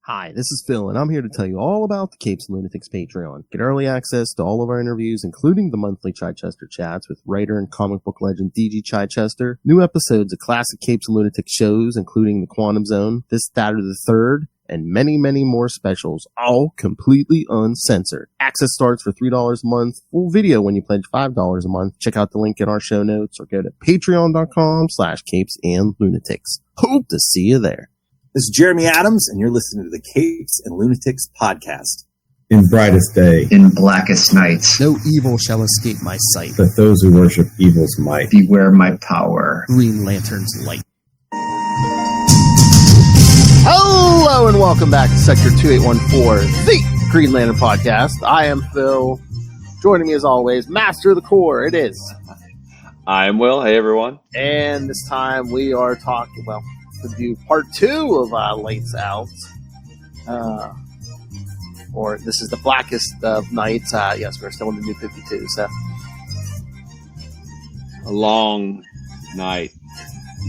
Hi, this is Phil, and I'm here to tell you all about the Capes and Lunatics Patreon. Get early access to all of our interviews, including the monthly Chichester chats with writer and comic book legend D.G. Chichester, new episodes of classic Capes and Lunatics shows, including The Quantum Zone, This, That, or the Third, and many, many more specials, all completely uncensored. Access starts for $3 a month, full video when you pledge $5 a month. Check out the link in our show notes or go to patreon.com/capesandlunatics. Hope to see you there. This is Jeremy Adams, and you're listening to the Capes and Lunatics podcast. In brightest day, in blackest nights, no evil shall escape my sight, but those who worship evil's might. Beware my power. Green Lantern's light. Hello and welcome back to Sector 2814, the Green Lantern podcast. I am Phil. Joining me as always, Master of the Core. It is. I am Will. Hey everyone. And this time we are talking, to do part 2 of Lights Out. Or this is the blackest of nights. Yes, we're still in the New 52, so. A long night.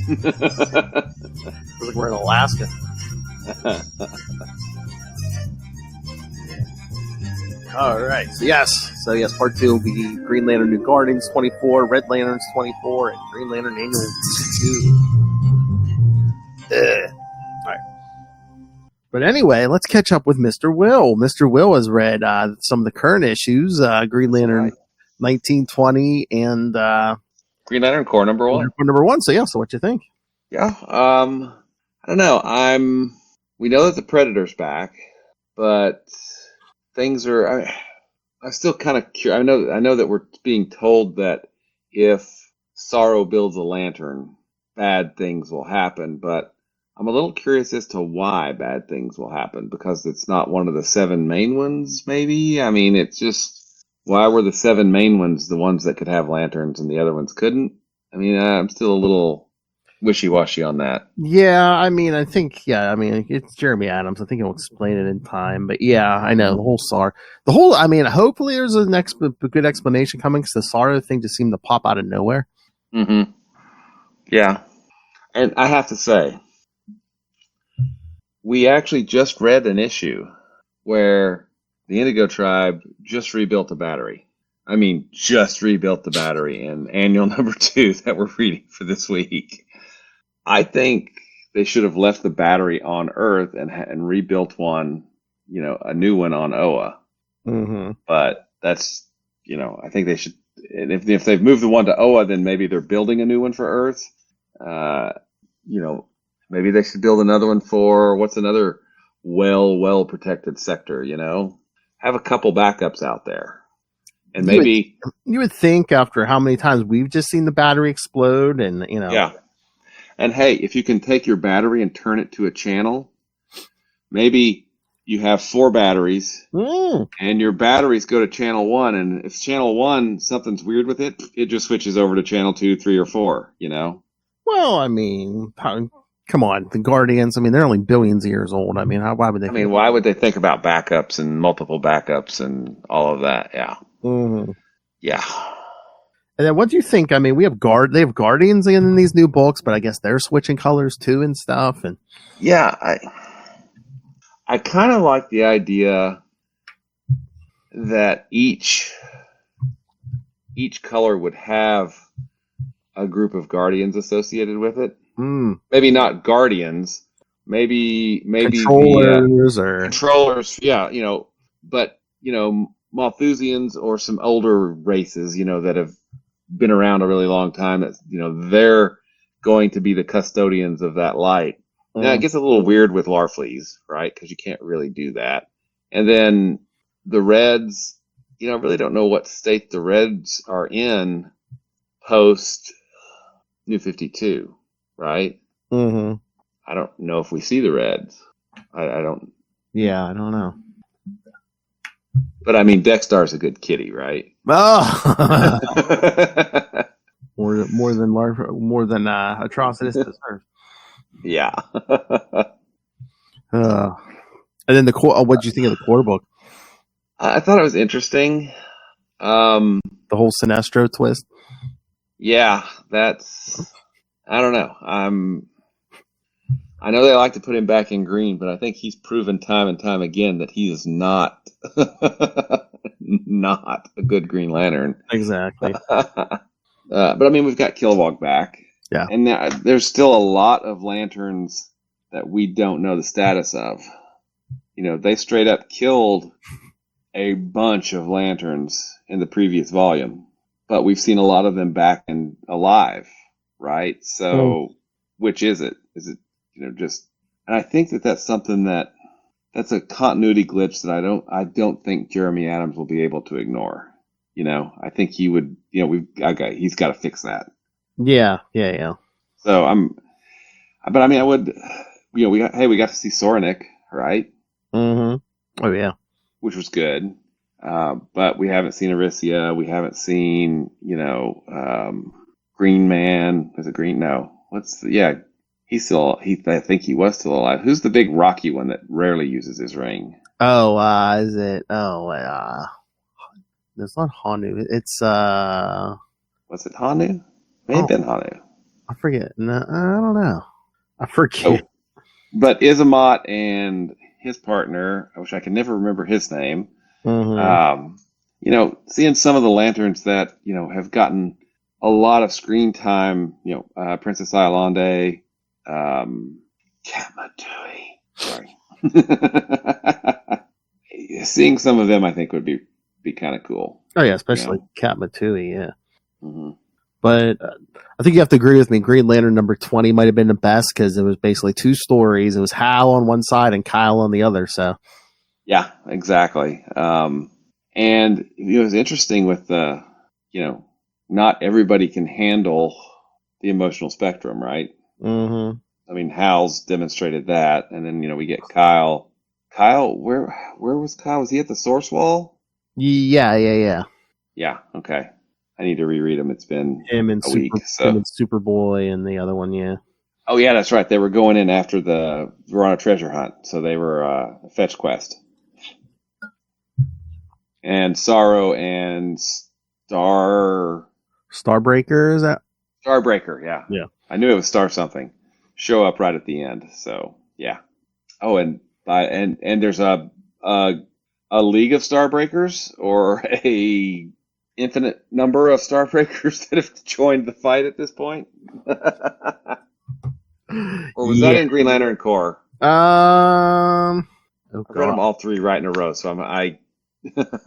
Feels like we're in Alaska. All right. So yes, part 2 will be Green Lantern New Guardians 24, Red Lanterns 24, and Green Lantern Annual 2. All right. But anyway, let's catch up with Mr. Will. Mr. Will has read some of the current issues, Green Lantern 1920 and Green Lantern Corps number 1. Number 1. So so what you think? Yeah. I don't know. We know that the Predator's back, but things are. I'm still kind of curious. I know that we're being told that if Sorrow builds a lantern, bad things will happen, but I'm a little curious as to why bad things will happen, because it's not one of the 7 main ones, maybe? I mean, it's just, why were the 7 main ones the ones that could have lanterns and the other ones couldn't? I mean, I'm still a little wishy-washy on that. Yeah, I think it's Jeremy Adams. I think he'll explain it in time. But yeah, I know, hopefully there's a good explanation coming, because the Sorrow thing just seemed to pop out of nowhere. Mm-hmm. Yeah. And I have to say, we actually just read an issue where the Indigo Tribe just rebuilt a battery. I mean, just rebuilt the battery in annual number 2 that we're reading for this week. I think they should have left the battery on Earth and rebuilt one, a new one on Oa. Mm-hmm. But that's, I think they should. And if they've moved the one to Oa, then maybe they're building a new one for Earth. Maybe they should build another one for what's another well protected sector. Have a couple backups out there, and maybe you would think after how many times we've just seen the battery explode, and yeah. And hey, if you can take your battery and turn it to a channel, maybe you have 4 batteries, and your batteries go to channel 1, and if channel 1 something's weird with it, it just switches over to channel 2, 3, or 4. Well, come on, the Guardians. They're only billions of years old. Why would they? Why would they think about backups and multiple backups and all of that? Yeah. Mm-hmm. Yeah. And then what do you think? They have Guardians in these new books, but I guess they're switching colors too and stuff. And yeah, I kind of like the idea that each color would have a group of Guardians associated with it. Maybe not Guardians, maybe controllers controllers. Yeah, but Malthusians or some older races, that have been around a really long time. That they're going to be the custodians of that light. Now it gets a little weird with Larfleeze, right? Because you can't really do that. And then the Reds, I really don't know what state the Reds are in post New 52. Right? Mm-hmm. I don't know if we see the Reds. I don't. Yeah, I don't know. But Dextar's a good kitty, right? Oh, more than Atrocitus deserves. Yeah. And then the core. What did you think of the core book? I thought it was interesting. The whole Sinestro twist. Yeah, that's. I don't know. I'm I know they like to put him back in green, but I think he's proven time and time again that he is not not a good Green Lantern. Exactly. But I mean, we've got Kilowog back. Yeah. And there's still a lot of lanterns that we don't know the status of. They straight up killed a bunch of lanterns in the previous volume, but we've seen a lot of them back and alive, right? So, which is it? Is it, just, and I think that's something that's a continuity glitch that I don't think Jeremy Adams will be able to ignore. I think he would, he's got to fix that. Yeah. So but I mean, I would, we got to see Soranik, right? Mm-hmm. Oh yeah. Which was good. But we haven't seen Arisia. We haven't seen, Green Man. Was it Green? No. I think he was still alive. Who's the big rocky one that rarely uses his ring? Oh, is it? It's not Hanu. It's, was it Hanu? May have been Hanu. I forget. No, I don't know. I forget. Oh. But Izamat and his partner, I wish I could never remember his name. Mm-hmm. Seeing some of the lanterns that, have gotten a lot of screen time, Princess Iolande, Kamatui. Sorry. Seeing some of them, I think, would be kind of cool. Oh, yeah, especially Kat Matui, yeah. Mm-hmm. But I think you have to agree with me. Green Lantern number 20 might have been the best because it was basically two stories. It was Hal on one side and Kyle on the other. So, yeah, exactly. And it was interesting with not everybody can handle the emotional spectrum, right? Mm-hmm. I mean, Hal's demonstrated that, and then we get Kyle. Kyle, where was Kyle? Was he at the Source Wall? Yeah. Yeah. Okay. I need to reread him. It's been him and a week. So. Him and Superboy and the other one, yeah. Oh yeah, that's right. They were going in after the Verona treasure hunt, so they were a fetch quest. And Sorrow and Starbreaker, is that? Starbreaker, yeah. Yeah. I knew it was Star something. Show up right at the end. So yeah. Oh, and there's a League of Starbreakers or a infinite number of Starbreakers that have joined the fight at this point. Or was that in Green Lantern Corps? I've read them all three right in a row, so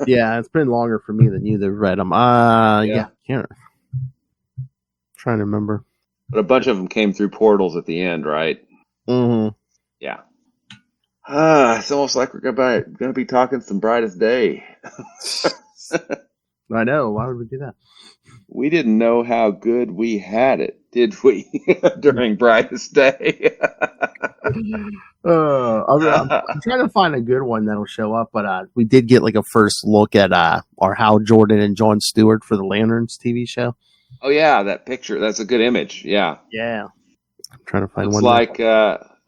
yeah, it's been longer for me than you that read them. Can't. Trying to remember. But a bunch of them came through portals at the end, right? Mm-hmm. Yeah. It's almost like we're gonna be talking some Brightest Day. I know. Why would we do that? We didn't know how good we had it, did we? During Brightest Day. I'm trying to find a good one that'll show up, but we did get like a first look at our Hal Jordan and Jon Stewart for the Lanterns TV show. Oh yeah, that picture. That's a good image. Yeah. Yeah. I'm trying to find Looks one. Like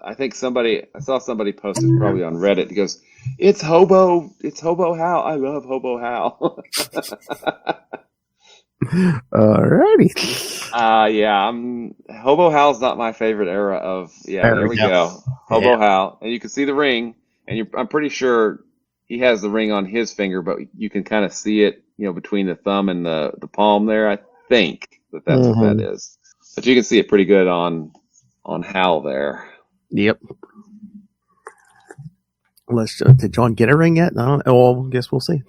I think I saw somebody posted probably on Reddit. He goes, It's Hobo Hal. I love Hobo Hal. Alrighty. Hobo Hal's not my favorite era of. Yeah, there we go. Hobo Hal, and you can see the ring, and I'm pretty sure he has the ring on his finger, but you can kind of see it, between the thumb and the palm there. I think that's what that is, but you can see it pretty good on Hal there. Yep. Did John get a ring yet? I don't know. Well, I guess we'll see.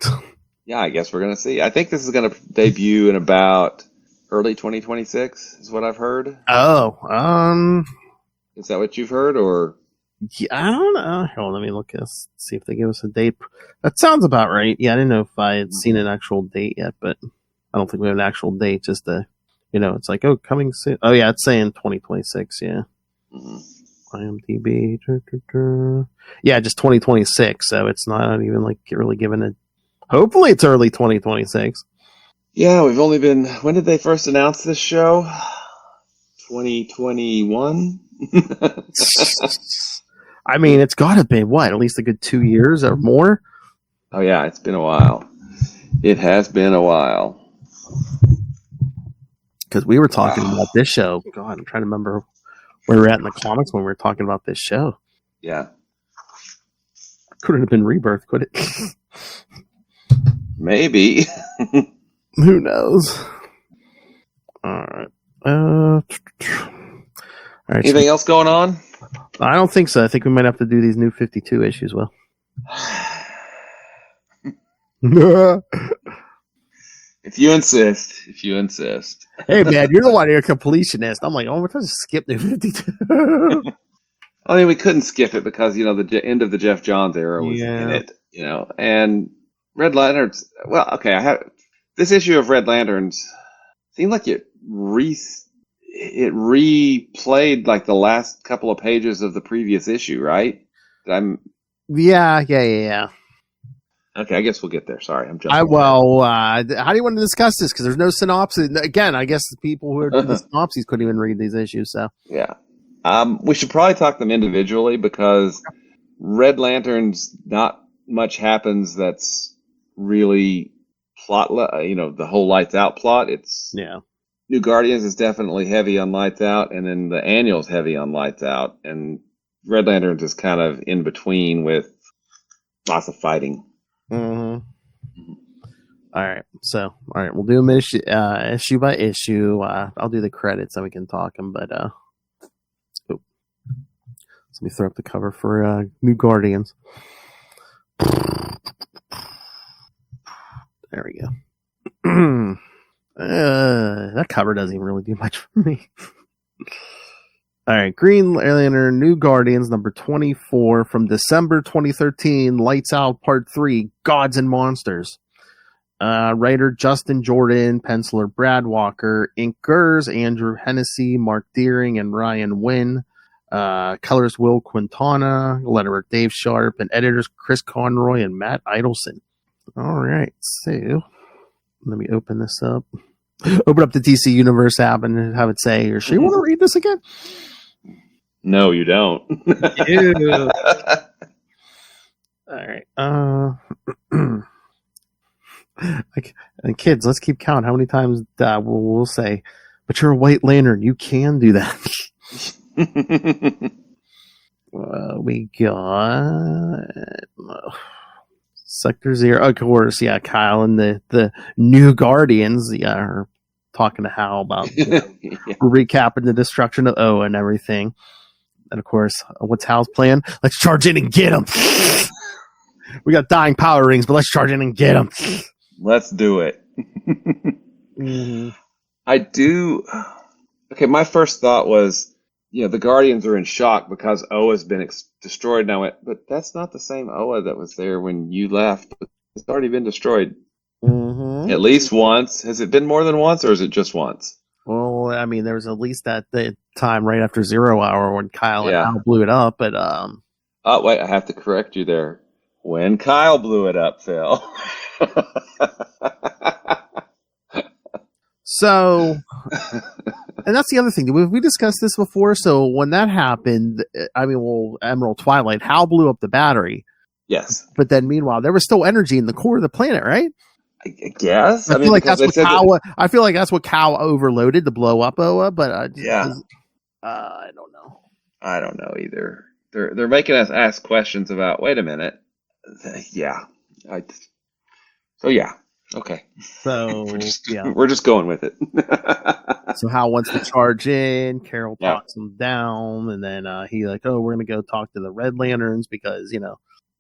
Yeah, I guess we're going to see. I think this is going to debut in about early 2026 is what I've heard. Oh, is that what you've heard, or? Yeah, I don't know. Hold on, let me look this. See if they give us a date. That sounds about right. Yeah, I didn't know if I had seen an actual date yet, but I don't think we have an actual date. Just it's like, coming soon. Oh yeah, it's saying 2026. Yeah. Mm-hmm. IMDb. Yeah, just 2026. So it's not even like really given it. Hopefully, it's early 2026. Yeah, we've only been. When did they first announce this show? 2021. I mean, it's got to be at least a good 2 years or more. Oh yeah, it's been a while. It has been a while. Because we were talking about this show. God, I'm trying to remember where we're at in the comics when we were talking about this show. Yeah. Couldn't have been Rebirth, could it? Maybe. Who knows? All right. All right. Anything else going on? I don't think so. I think we might have to do these new 52 issues, Will. If you insist. If you insist. Hey, man, you're the one you're a completionist. I'm like, oh, we're trying to skip new 52. I mean, we couldn't skip it because, the end of the Jeff Johns era was Yeah. in it, and Red Lanterns. Well, okay, this issue of Red Lanterns seemed like it replayed like the last couple of pages of the previous issue, right? Yeah. Okay, I guess we'll get there. Sorry, I'm jumping. How do you want to discuss this? Because there's no synopsis. Again, I guess the people who are doing the synopses couldn't even read these issues. So Yeah. We should probably talk them individually because Red Lanterns, not much happens that's really plot. The whole Lights Out plot. It's New Guardians is definitely heavy on Lights Out, and then the annual's heavy on Lights Out, and Red Lanterns is kind of in between with lots of fighting. Mm-hmm. All right, we'll do them issue by issue. I'll do the credits so we can talk them. But let me throw up the cover for New Guardians. There we go. That cover doesn't even really do much for me. All right, Green Lantern, New Guardians, number 24 from December 2013, Lights Out Part 3, Gods and Monsters. Writer Justin Jordan, penciler Brad Walker, inkers Andrew Hennessy, Mark Deering, and Ryan Wynn. Colors Will Quintana, letterer Dave Sharp, and editors Chris Conroy and Matt Idelson. All right, so let me open this up. Open up the DC Universe app and have it say, "Does she want to read this again?" No, you don't. Ew. All right. And kids, let's keep count. How many times we'll say, "But you're a White Lantern. You can do that." We got Sector Zero, of course. Yeah, Kyle and the New Guardians. Yeah, are talking to Hal about recapping the destruction of Oa and everything. And of course, what's Hal's plan? Let's charge in and get him. We got dying power rings, but let's charge in and get him. Let's do it. Mm-hmm. I do. Okay, my first thought was, the Guardians are in shock because Oa's been destroyed now. But that's not the same Oa that was there when you left. It's already been destroyed. Mm-hmm. At least once. Has it been more than once, or is it just once? Well, I mean, there was at least that the time right after 0 Hour when Kyle and Hal blew it up. But oh wait, I have to correct you there. When Kyle blew it up, Phil. So, and that's the other thing. We discussed this before. So when that happened, Emerald Twilight, Hal blew up the battery. Yes. But then meanwhile, there was still energy in the core of the planet, right? I guess. I feel like that's what I feel like that's what Kyle overloaded to blow up Oa, but I don't know. I don't know either. They're making us ask questions about. Wait a minute. Yeah. Okay. So we're just going with it. So Hal wants to charge in. Carol talks him down, and then he we're gonna go talk to the Red Lanterns because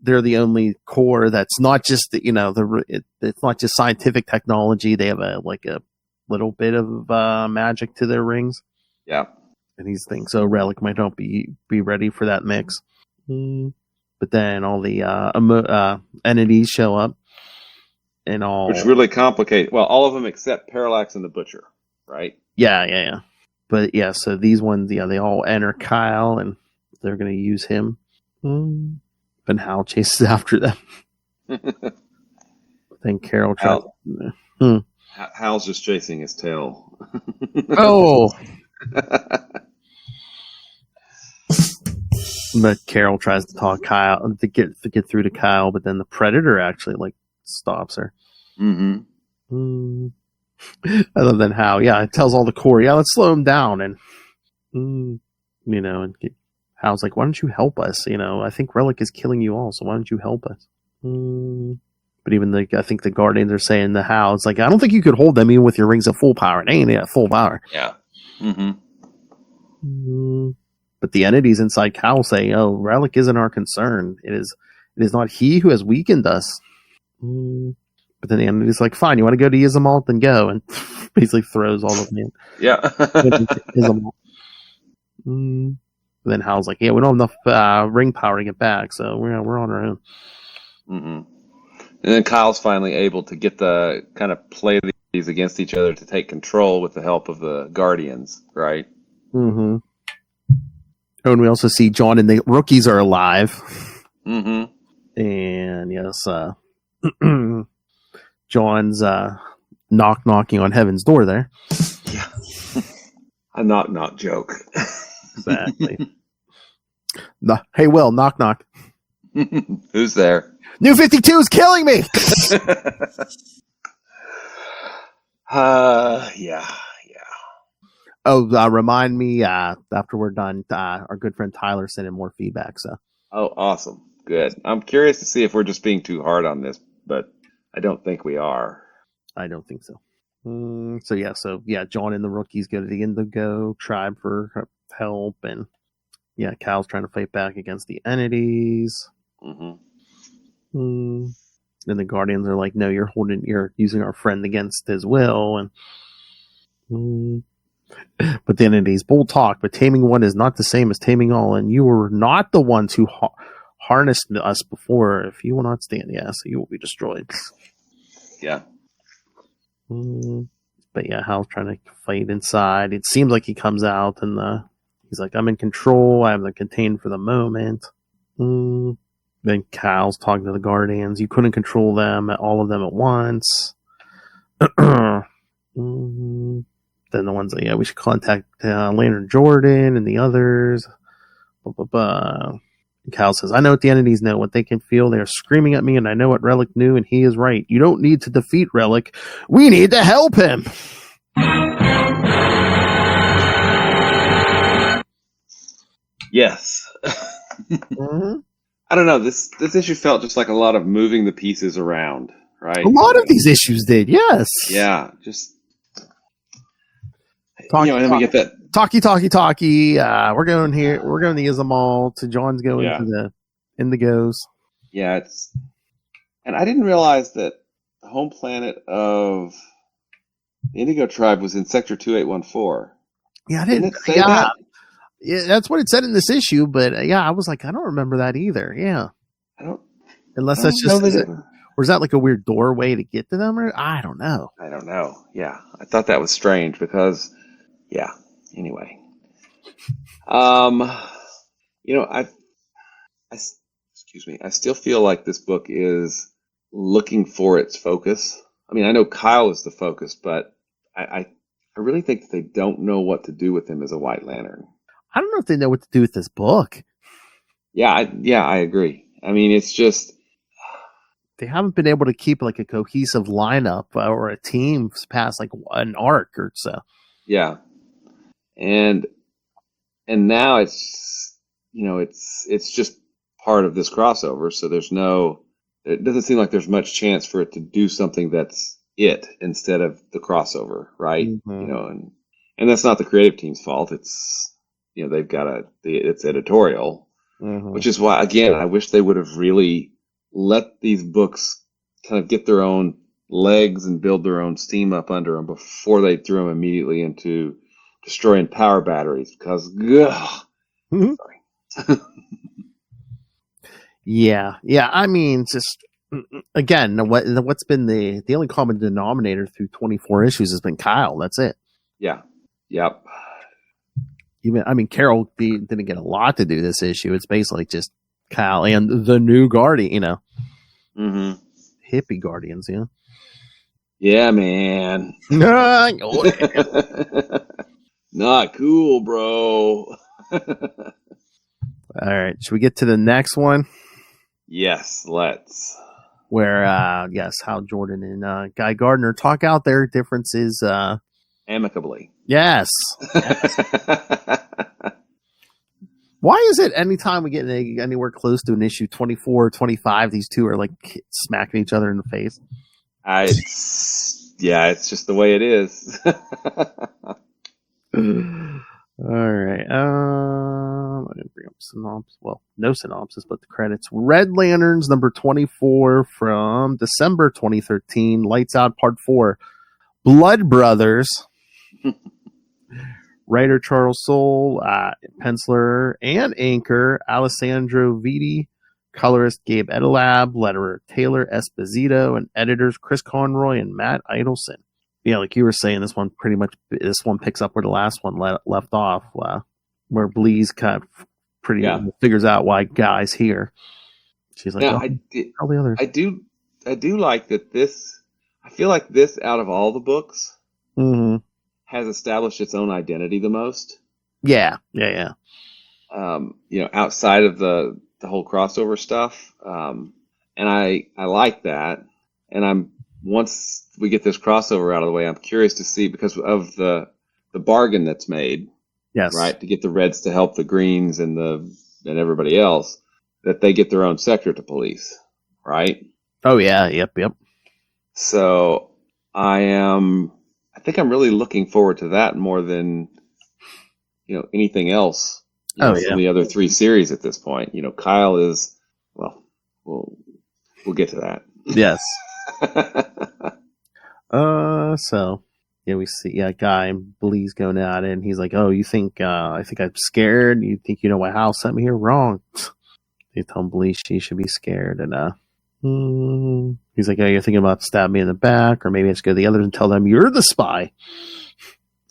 they're the only core that's not just it's not just scientific technology. They have a little bit of magic to their rings. Yeah. And he's thinking so Relic might not be ready for that mix. But then all the entities show up. And all, which really complicated. Well, all of them except Parallax and the Butcher, right? Yeah. But so these ones, they all enter Kyle, and they're going to use him. And Hal chases after them. Then Carol tries. Hal's just chasing his tail. Oh. But Carol tries to talk Kyle to get through to Kyle, but then the Predator actually stops her. Mm-hmm. Other than how, it tells all the core, let's slow him down, and And Hal's like, why don't you help us? I think Relic is killing you all, so why don't you help us? But even I think the Guardians are saying to Hal, it's like, I don't think you could hold them even with your rings of full power. It ain't at full power. Yeah. But the entities inside Cal say, "Oh, Relic isn't our concern. It is not he who has weakened us." But then the entity's like, "Fine, you want to go to Yzamalt, then go," and basically throws all of them. Yeah. Yzamalt. But then Hal's like, "Yeah, we don't have enough ring power to get back, so we're on our own." And then Kyle's finally able to get the kind of play these against each other to take control with the help of the Guardians, right? Mm-hmm. Oh, and we also see John and the rookies are alive. Mm-hmm. And yes, John's knocking on heaven's door there. Yeah. A knock joke. Exactly. Hey, Will, knock. Who's there? New 52 is killing me! Yeah. Oh, remind me after we're done, our good friend Tyler sent in more feedback. So. Oh, awesome. Good. I'm curious to see if we're just being too hard on this, but I don't think we are. I don't think so. So John and the rookies go to the Indigo tribe for help, and Cal's trying to fight back against the entities. Then the Guardians are like, "No, you're using our friend against his will," and but the entities bold talk. But taming one is not the same as taming all, and you were not the ones who harnessed us before. If you will not stand, so you will be destroyed. Yeah. But Hal's trying to fight inside. It seems like he comes out and he's like, "I'm in control. I have them contained for the moment." Then Kyle's talking to the Guardians. You couldn't control them, all of them at once. Then the ones that, we should contact Lantern Jordan and the others. Blah, blah, blah. And Kyle says, "I know what the entities know, what they can feel. They are screaming at me, and I know what Relic knew, and he is right. You don't need to defeat Relic. We need to help him." Yes. I don't know. This issue felt just like a lot of moving the pieces around, right? A lot of these issues did, yes. Yeah, just... And then we get that... Talkie. We're going here. We're going to Yzamalt. John's going to the Indigos. Yeah, it's... And I didn't realize that the home planet of the Indigo tribe was in Sector 2814. Yeah, I didn't say that? Yeah, that's what it said in this issue, but I was like, I don't remember that either. Yeah. Unless that's just... Or is that like a weird doorway to get to them? Or I don't know. Yeah. I thought that was strange because... Yeah. Anyway. I still feel like this book is looking for its focus. I mean, I know Kyle is the focus, but I really think that they don't know what to do with him as a White Lantern. I don't know if they know what to do with this book. Yeah, I agree. I mean, it's just... They haven't been able to keep like a cohesive lineup or a team past like an arc or so. Yeah. And now it's just part of this crossover, so it doesn't seem like there's much chance for it to do something that's it instead of the crossover, right? Mm-hmm. And that's not the creative team's fault. It's they've got it's editorial, which is why, again, I wish they would have really let these books kind of get their own legs and build their own steam up under them before they threw them immediately into destroying power batteries, because sorry. Yeah. I mean, just again, what's been the only common denominator through 24 issues has been Kyle. That's it. Yeah. Yep. Carol didn't get a lot to do this issue. It's basically just Kyle and the new Guardian, hippie Guardians, Yeah, man. Not cool, bro. All right, should we get to the next one? Yes, let's. Where, Hal Jordan and Guy Gardner talk out their differences amicably. Yes. Why is it anytime we get anywhere close to an issue 24 or 25, these two are like smacking each other in the face? It's just the way it is. All right. I'm going to bring up synopsis. Well, no synopsis, but the credits. Red Lanterns number 24 from December 2013. Lights Out Part 4. Blood Brothers. Writer Charles Soule, penciler and inker Alessandro Vitti, colorist Gabe Edelab, letterer Taylor Esposito, and editors Chris Conroy and Matt Idelson. Yeah, like you were saying, this one picks up where the last one left off, where Blee's kind of figures out why Guy's here. She's like, all the others. I do like that this. I feel like this out of all the books. Mm-hmm. Has established its own identity the most. Yeah. Outside of the whole crossover stuff. And I like that. And once we get this crossover out of the way, I'm curious to see, because of the bargain that's made. Yes. Right. To get the Reds to help the Greens and everybody else, that they get their own sector to police. Right. Oh yeah. Yep. So I think I'm really looking forward to that more than, anything else. Some of the other three series at this point. Kyle is, well, we'll get to that. Yes. We see, Guy and Blee's going at it, and he's like, "Oh, you think I think I'm scared? You think you know why Hal sent me here? Wrong." They tell Blee she should be scared, and he's like, "Oh, you're thinking about stabbing me in the back, or maybe I should go to the others and tell them you're the spy."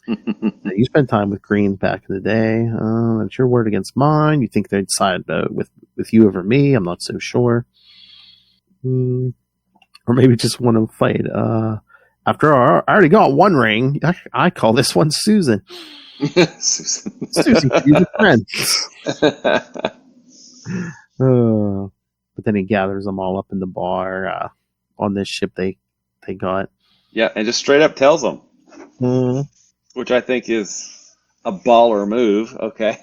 You spent time with Green back in the day. That's your word against mine. You think they'd side with you over me? I'm not so sure. Or maybe just want to fight. After all, I already got one ring. I call this one Susan. Susie, she's a friend. But then he gathers them all up in the bar on this ship they got. Yeah, and just straight up tells them. Mm-hmm. Which I think is a baller move. Okay.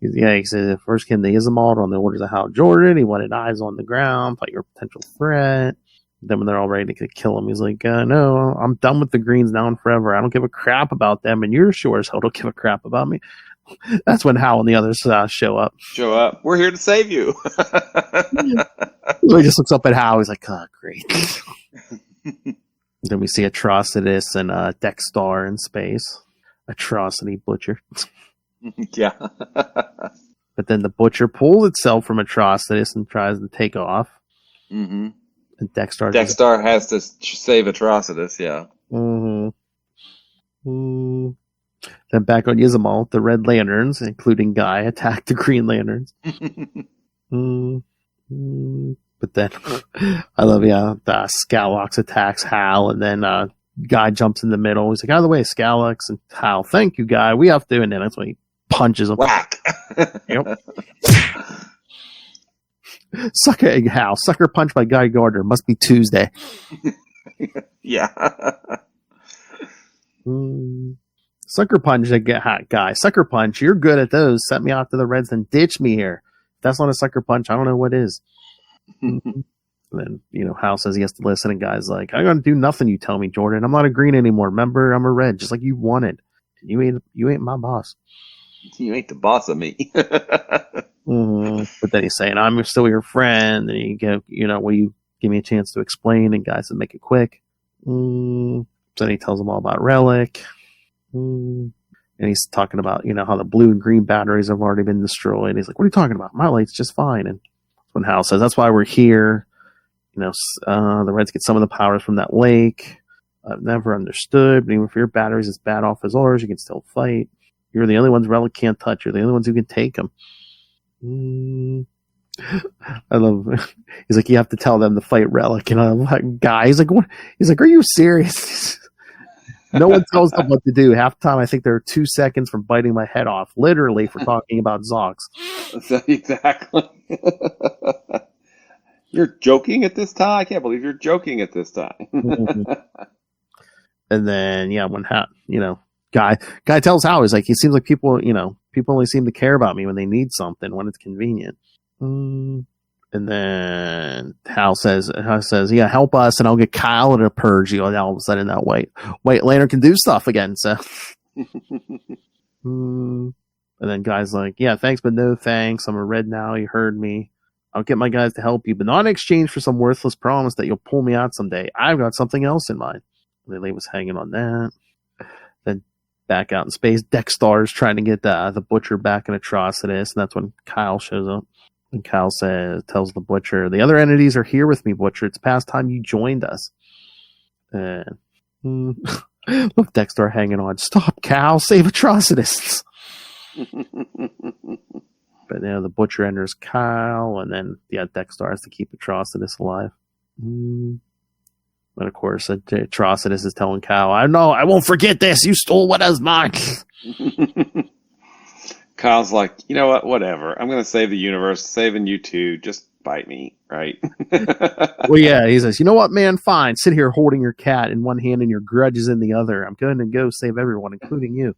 He said first came the Ismald on the orders of Hal Jordan. He wanted eyes on the ground, fight your potential threat. Then when they're all ready to kill him, he's like, no, I'm done with the Greens now and forever. I don't give a crap about them, and you're sure as hell don't give a crap about me. That's when Hal and the others show up. We're here to save you. He just looks up at Hal. He's like, oh, great. Then we see Atrocitus and Dexter in space. Atrocity Butcher. Yeah. But then the Butcher pulls itself from Atrocitus and tries to take off. Mm-hmm. And Dexter has to save Atrocitus, yeah. Mm-hmm. Then back on Yzamalt, the Red Lanterns, including Guy, attack the Green Lanterns. But then, I love, the Scalax attacks Hal, and then Guy jumps in the middle. He's like, out of the way, Scalax, and Hal, thank you, Guy. We have to, and then that's when he punches him. Whack! Yep. Sucker punch by Guy Gardner. Must be Tuesday. Yeah. Sucker punch, Guy. Sucker punch, you're good at those. Set me off to the Reds, then ditch me here. If that's not a sucker punch, I don't know what is. Then, Hal says he has to listen, and Guy's like, I'm going to do nothing you tell me, Jordan. I'm not a Green anymore. Remember, I'm a Red, just like you wanted. You ain't my boss. You ain't the boss of me. But then he's saying, I'm still your friend. And you go, will you give me a chance to explain? And Guy says, make it quick. So then he tells them all about Relic. And he's talking about, how the blue and green batteries have already been destroyed. He's like, what are you talking about? My light's just fine. And that's when Hal says, that's why we're here. The Reds get some of the powers from that lake. I've never understood, but even if your batteries as bad off as ours, you can still fight. You're the only ones Relic can't touch. You're the only ones who can take them. I love. He's like, you have to tell them to fight Relic. And I'm like, Guy. He's like, what? He's like, are you serious? No one tells them what to do. Half the time, I think they're 2 seconds from biting my head off, literally, for talking about Zox. Exactly. You're joking at this time? I can't believe you're joking at this time. And then, when Guy tells Hal, he's like, he seems like people, People only seem to care about me when they need something, when it's convenient. And then Hal says, yeah, help us, and I'll get Kyle to purge you. And all of a sudden, that White Lantern can do stuff again. So, and then Guy's like, yeah, thanks, but no thanks. I'm a red now. You heard me. I'll get my guys to help you, but not in exchange for some worthless promise that you'll pull me out someday. I've got something else in mind. Lily was hanging on that. Then back out in space, Dexter's trying to get the Butcher back in Atrocitus, and that's when Kyle shows up. And Kyle tells the Butcher, the other entities are here with me, Butcher. It's past time you joined us. And look, Dexter hanging on. Stop, Kyle. Save Atrocitus. But the Butcher enters Kyle, and then Dexter has to keep Atrocitus alive. And of course, Atrocitus is telling Kyle, I know, I won't forget this. You stole what is mine. Kyle's like, you know what? Whatever. I'm going to save the universe, saving you too. Just bite me, right? Well, yeah, he says, you know what, man? Fine. Sit here holding your cat in one hand and your grudges in the other. I'm going to go save everyone, including you.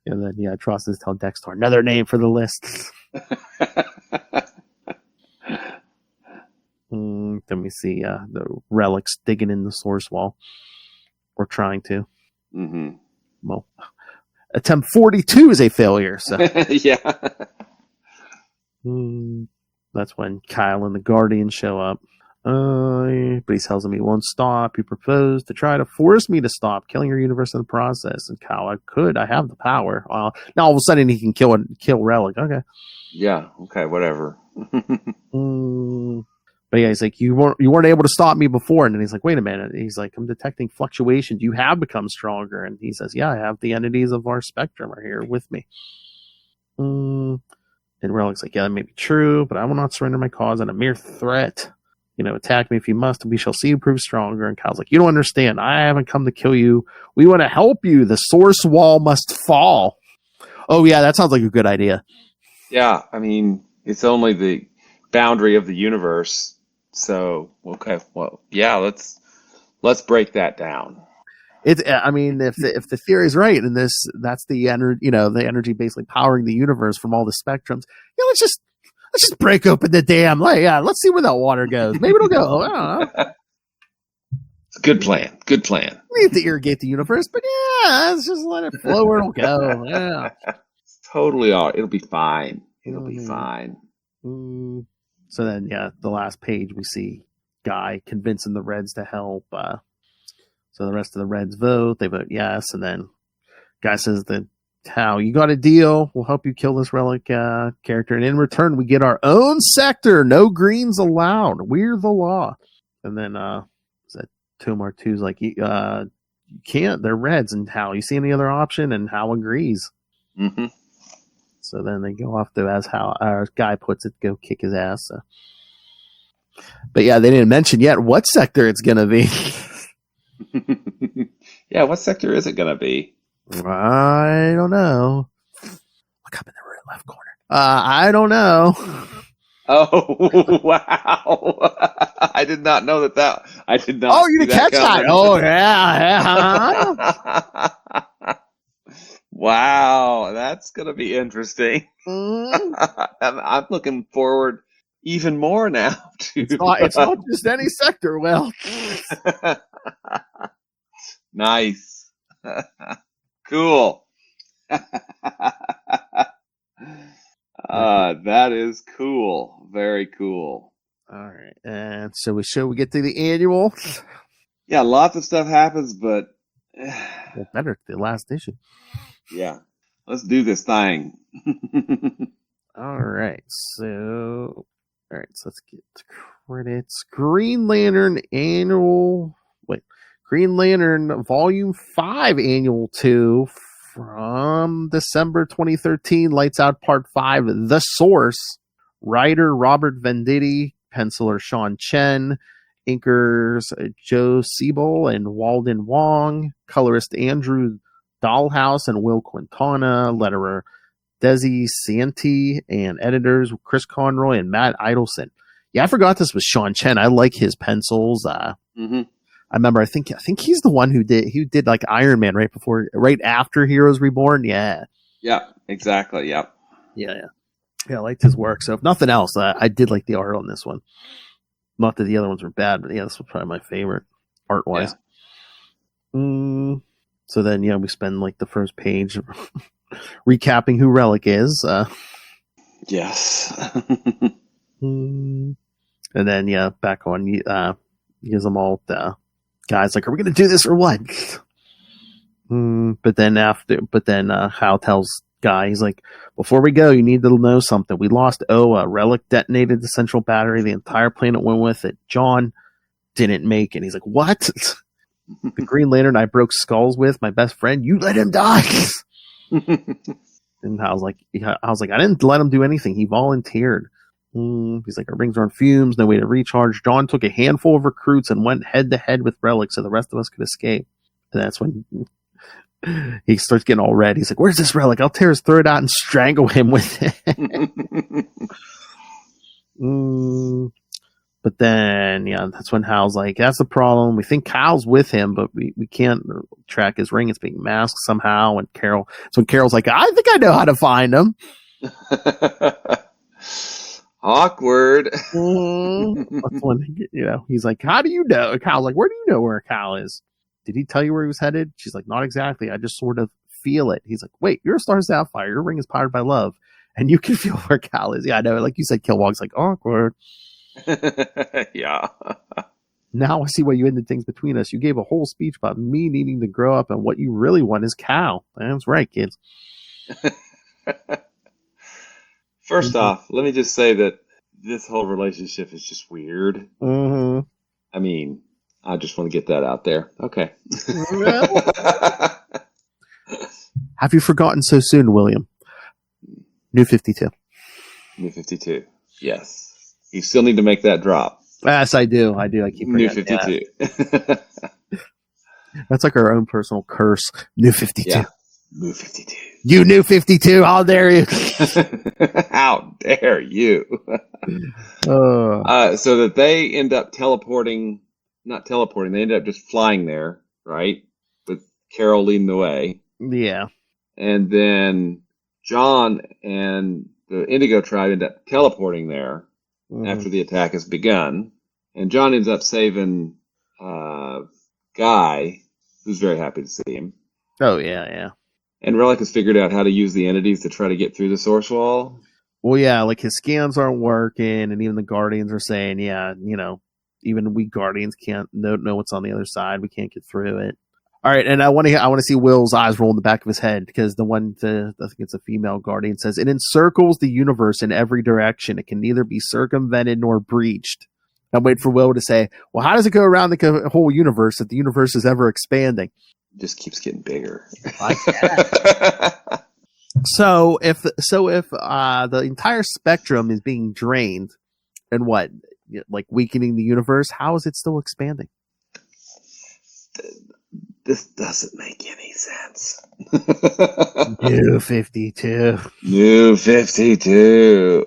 And then, Atrocitus tells Dexter, another name for the list. Then we see the relics digging in the source wall. Or trying to. Mm-hmm. Well, attempt 42 is a failure. So yeah. That's when Kyle and the Guardians show up. But he tells him he won't stop. He proposed to try to force me to stop killing your universe in the process. And Kyle, I have the power. Now all of a sudden he can kill Relic. Okay. Yeah. Okay. Whatever. But yeah, he's like, you weren't able to stop me before. And then he's like, wait a minute. He's like, I'm detecting fluctuations. You have become stronger. And he says, yeah, I have the entities of our spectrum are here with me. And Relic's like, yeah, that may be true, but I will not surrender my cause on a mere threat. Attack me if you must, and we shall see you prove stronger. And Kyle's like, you don't understand. I haven't come to kill you. We want to help you. The source wall must fall. Oh, yeah, that sounds like a good idea. Yeah, I mean, it's only the boundary of the universe. So, okay, well, yeah, let's break that down. I mean, if the theory is right, and that's the energy, the energy basically powering the universe from all the spectrums. Let's just break open the dam. Let's see where that water goes. Maybe it'll go. I don't know. It's a good plan. Good plan. We have to irrigate the universe, but let's just let it flow where it'll go. Yeah, it's totally all right. It'll be fine. It'll be fine. So then, the last page we see Guy convincing the Reds to help. So the rest of the Reds vote. They vote yes, and then Guy says that How you got a deal? We'll help you kill this Relic character, and in return, we get our own sector. No greens allowed. We're the law. And then is that Tomar 2's like, you can't. They're Reds, and Hal, you see any other option? And Hal agrees. Mm-hmm. So then they go off to, as Hal, our Guy puts it, go kick his ass. So. But yeah, they didn't mention yet what sector it's gonna be. Yeah, what sector is it gonna be? I don't know. Look up in the right left corner. I don't know. Oh, wow. I did not know that. I did not. Oh, you didn't catch that? Oh, yeah. Wow, that's going to be interesting. I'm looking forward even more now to. It's not just any sector. Well, nice. Cool. That is cool. Very cool. All right. And so we get to the annual. Yeah, lots of stuff happens, but well, better the last issue. Yeah. Let's do this thing. All right. So let's get to credits. Green Lantern Volume 5 Annual 2 from December 2013. Lights Out Part 5, The Source. Writer Robert Venditti. Penciler Sean Chen. Inkers Joe Siebel and Walden Wong. Colorist Andrew Dahlhaus and Will Quintana. Letterer Desi Santee. And editors Chris Conroy and Matt Idelson. Yeah, I forgot this was Sean Chen. I like his pencils. I remember. I think he's the one who did like Iron Man right after Heroes Reborn. Yeah. Yeah. Exactly. Yep. Yeah. I liked his work. So if nothing else, I did like the art on this one. Not that the other ones were bad, but yeah, this was probably my favorite art wise. Yeah. So then, we spend like the first page recapping who Relic is. Yes. And then, back on, gives them all the guys like, are we going to do this or what? But then Hal tells Guy, he's like, before we go, you need to know something. We lost Oa. Relic detonated the central battery. The entire planet went with it. John didn't make it. He's like, what? The Green Lantern I broke skulls with, my best friend, you let him die. And I was like, I didn't let him do anything. He volunteered. He's like, our rings are on fumes, no way to recharge. John took a handful of recruits and went head to head with Relic so the rest of us could escape. And that's when he starts getting all red. He's like, where's this Relic? I'll tear his throat out and strangle him with it. But then, that's when Hal's like, that's the problem. We think Kyle's with him, but we can't track his ring. It's being masked somehow. And Carol's like, I think I know how to find him. Awkward. That's when, he's like, how do you know? Kyle's like, where do you know where Kyle is? Did he tell you where he was headed? She's like, not exactly. I just sort of feel it. He's like, wait, you're a Star Sapphire. Your ring is powered by love. And you can feel where Kyle is. Yeah, I know. Like you said, Kilowog's like, awkward. Yeah. Now I see why you ended things between us. You gave a whole speech about me needing to grow up, and what you really want is Cal. That's right, kids. First off, let me just say that this whole relationship is just weird. Mm-hmm. I mean, I just want to get that out there. Okay. Have you forgotten so soon, William? New 52. New 52. Yes. You still need to make that drop. Yes, I do. I keep New forgetting 52. That's like our own personal curse. New 52. Yeah. New 52. You knew 52. How dare you? How dare you? So that they end up not teleporting, they end up just flying there, right? With Carol leading the way. Yeah. And then John and the Indigo tribe end up teleporting there after the attack has begun. And John ends up saving Guy, who's very happy to see him. Oh, yeah. And Relic has figured out how to use the entities to try to get through the source wall. Well, yeah, like his scans aren't working, and even the Guardians are saying, even we Guardians can't know what's on the other side. We can't get through it. All right, and I want to see Will's eyes roll in the back of his head, because I think it's a female Guardian, says it encircles the universe in every direction. It can neither be circumvented nor breached. I'm waiting for Will to say, well, how does it go around the whole universe if the universe is ever expanding? It just keeps getting bigger. So if the entire spectrum is being drained, and like weakening the universe, how is it still expanding? This doesn't make any sense. New 52. New 52.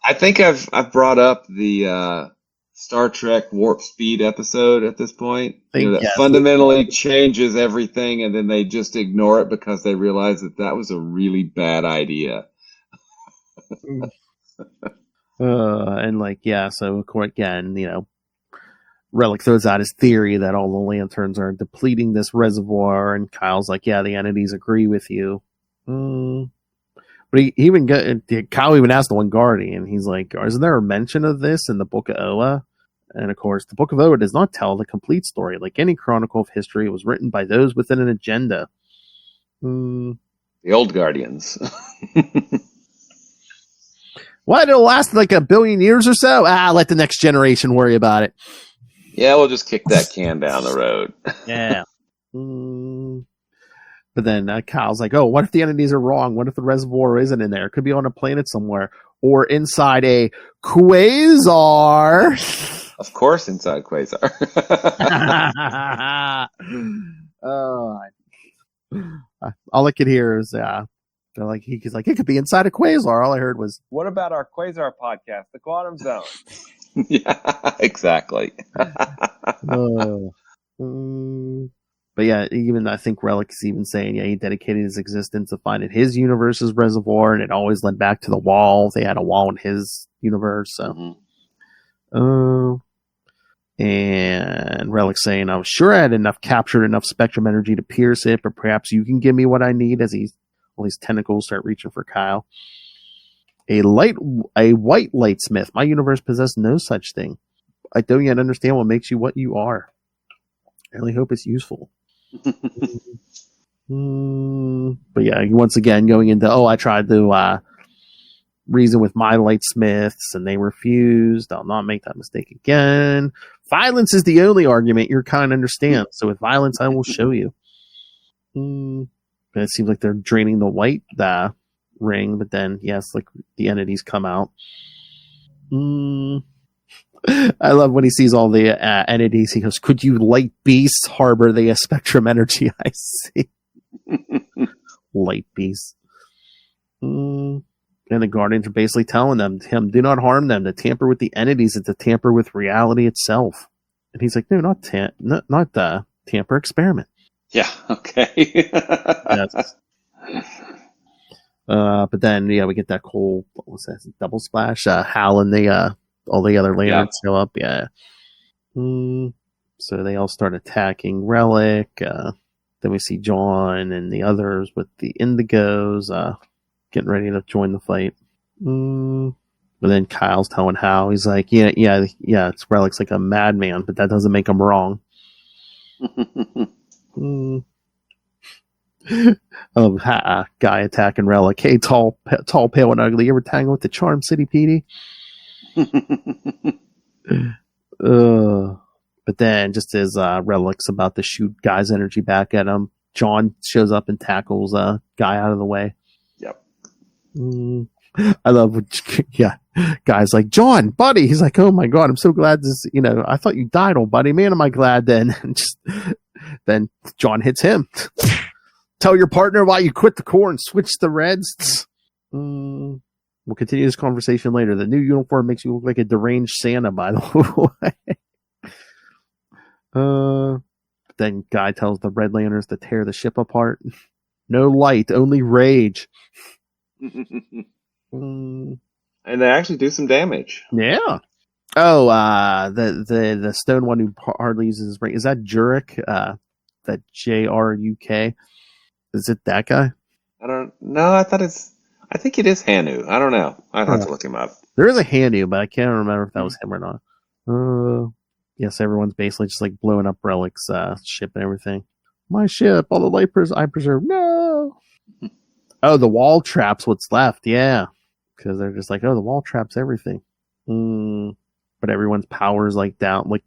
I think I've brought up the Star Trek Warp Speed episode at this point. That fundamentally changes everything, and then they just ignore it because they realize that was a really bad idea. So again, Relic throws out his theory that all the lanterns are depleting this reservoir, and Kyle's like, yeah, the entities agree with you. But Kyle even asked the one Guardian, he's like, isn't there a mention of this in the Book of Oa? And of course, the Book of Oa does not tell the complete story. Like any chronicle of history, it was written by those within an agenda. The old Guardians. What? It'll last like 1 billion years or so? Let the next generation worry about it. Yeah, we'll just kick that can down the road. Yeah. But then Kyle's like, oh, what if the entities are wrong? What if the reservoir isn't in there? It could be on a planet somewhere. Or inside a quasar. Of course, inside quasar. All I could hear is he's like, it could be inside a quasar. All I heard was, what about our quasar podcast, The Quantum Zone? Yeah, exactly. But yeah, even I think Relic is even saying, yeah, he dedicated his existence to finding his universe's reservoir, and it always led back to the wall. They had a wall in his universe, so. And Relic saying, I was sure I had captured enough spectrum energy to pierce it, but perhaps you can give me what I need, as all these tentacles start reaching for Kyle. A white lightsmith. My universe possessed no such thing. I don't yet understand what makes you what you are. I really hope it's useful. But yeah, once again, going into, I tried to reason with my lightsmiths and they refused. I'll not make that mistake again. Violence is the only argument your kind understands. So with violence, I will show you. And it seems like they're draining the white ring, but then, yes, like the entities come out. I love when he sees all the entities. He goes, could you light beasts harbor the spectrum energy I see? Light beasts. And the Guardians are basically telling him, do not harm them. To tamper with the entities is to tamper with reality itself. And he's like, no, not the tamper, experiment. Yeah, okay. Yes. But then, yeah, we get that cool, what was that, double splash? Hal and all the other lanterns show up, yeah. So they all start attacking Relic. Then we see John and the others with the Indigos getting ready to join the fight. But then Kyle's telling Hal, he's like, yeah, it's Relic's like a madman, but that doesn't make him wrong. Guy attacking Relic. Hey, tall, pale, and ugly. You ever tangle with the Charm City PD? But then, just as Relic's about to shoot Guy's energy back at him, John shows up and tackles Guy out of the way. Yep. I love, Guy's like, John, buddy. He's like, oh my god, I'm so glad this. I thought you died, old buddy. Man, am I glad? Then, then John hits him. Tell your partner why you quit the Corps and switched the Reds. We'll continue this conversation later. The new uniform makes you look like a deranged Santa, by the way. Then Guy tells the Red Lanterns to tear the ship apart. No light, only rage. And they actually do some damage. Yeah. Oh, the stone one who hardly uses his ring. Is that Jurek? That Jruk? Is it that guy? I don't know. I think it is Hanu. I don't know. I'd have to look him up. There is a Hanu, but I can't remember if that was him or not. Yes, everyone's basically just like blowing up Relic's ship and everything. My ship, all the light I preserve. No. Oh, the wall trap's what's left. Yeah, because they're just like, the wall trap's everything. But everyone's power is like down. Like,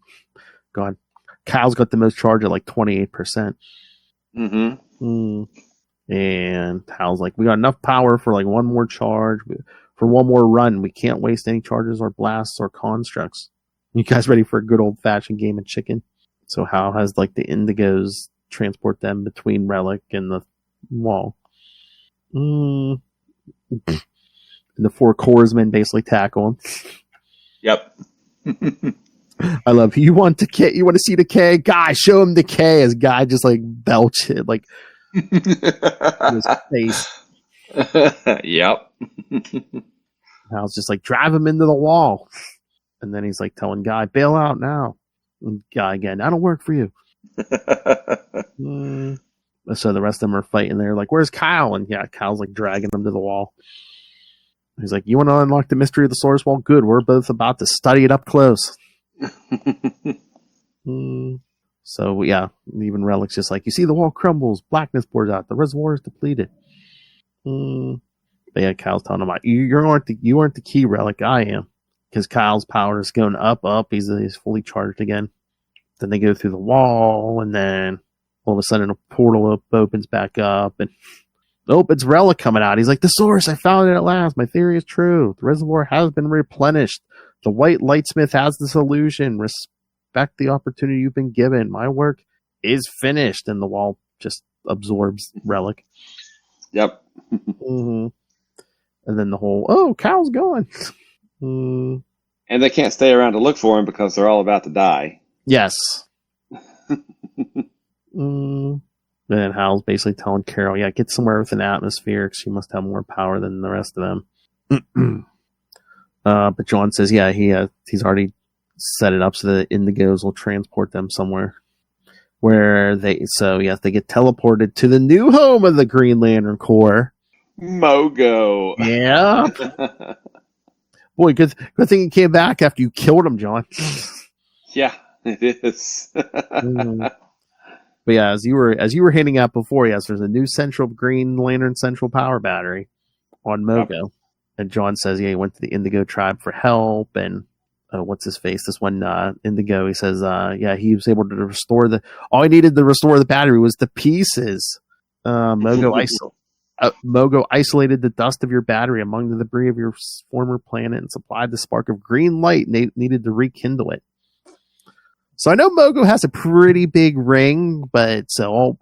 God, Kyle's got the most charge at like 28%. And Hal's like, we got enough power for like one more charge, for one more run. We can't waste any charges or blasts or constructs. You guys ready for a good old fashioned game of chicken? So Hal has like the Indigos transport them between Relic and the wall. And the 4 Corpsmen basically tackle him. Yep. I love, you want to see decay? Guy, show him decay, as Guy just like belch it like in his face. Yep. Hal's just like, drive him into the wall. And then he's like telling Guy, bail out now. And Guy again, I don't work for you. So the rest of them are fighting. They're like, where's Kyle? And yeah, Kyle's like dragging him to the wall. He's like, you want to unlock the mystery of the Source Wall? Good. We're both about to study it up close. So yeah, even Relic's just like, you see the wall crumbles, blackness pours out, the reservoir is depleted. But yeah, Kyle's telling him, you aren't the key, Relic, I am. Because Kyle's power is going up. He's fully charged again. Then they go through the wall, and then all of a sudden a portal opens back up, and it's Relic coming out. He's like, the source, I found it at last. My theory is true. The reservoir has been replenished. The white lightsmith has the solution. Respect the opportunity you've been given. My work is finished. And the wall just absorbs Relic. Yep. And then the whole, Kyle's gone. And they can't stay around to look for him because they're all about to die. Yes. Then Hal's basically telling Carol, yeah, get somewhere with an atmosphere because she must have more power than the rest of them. But John says, yeah, he's already set it up so the Indigos will transport them somewhere where they get teleported to the new home of the Green Lantern Corps. Mogo. Yeah. Boy, good thing he came back after you killed him, John. Yeah, it is. But yeah, as you were hinting at before, yes, there's a new Green Lantern Central Power Battery on Mogo. Yep. And John says, yeah, he went to the Indigo tribe for help, and what's his face? This one, Indigo, he says, yeah, he was able to restore all he needed to restore the battery was the pieces. Mogo isolated the dust of your battery among the debris of your former planet and supplied the spark of green light needed to rekindle it. So I know Mogo has a pretty big ring, but still, all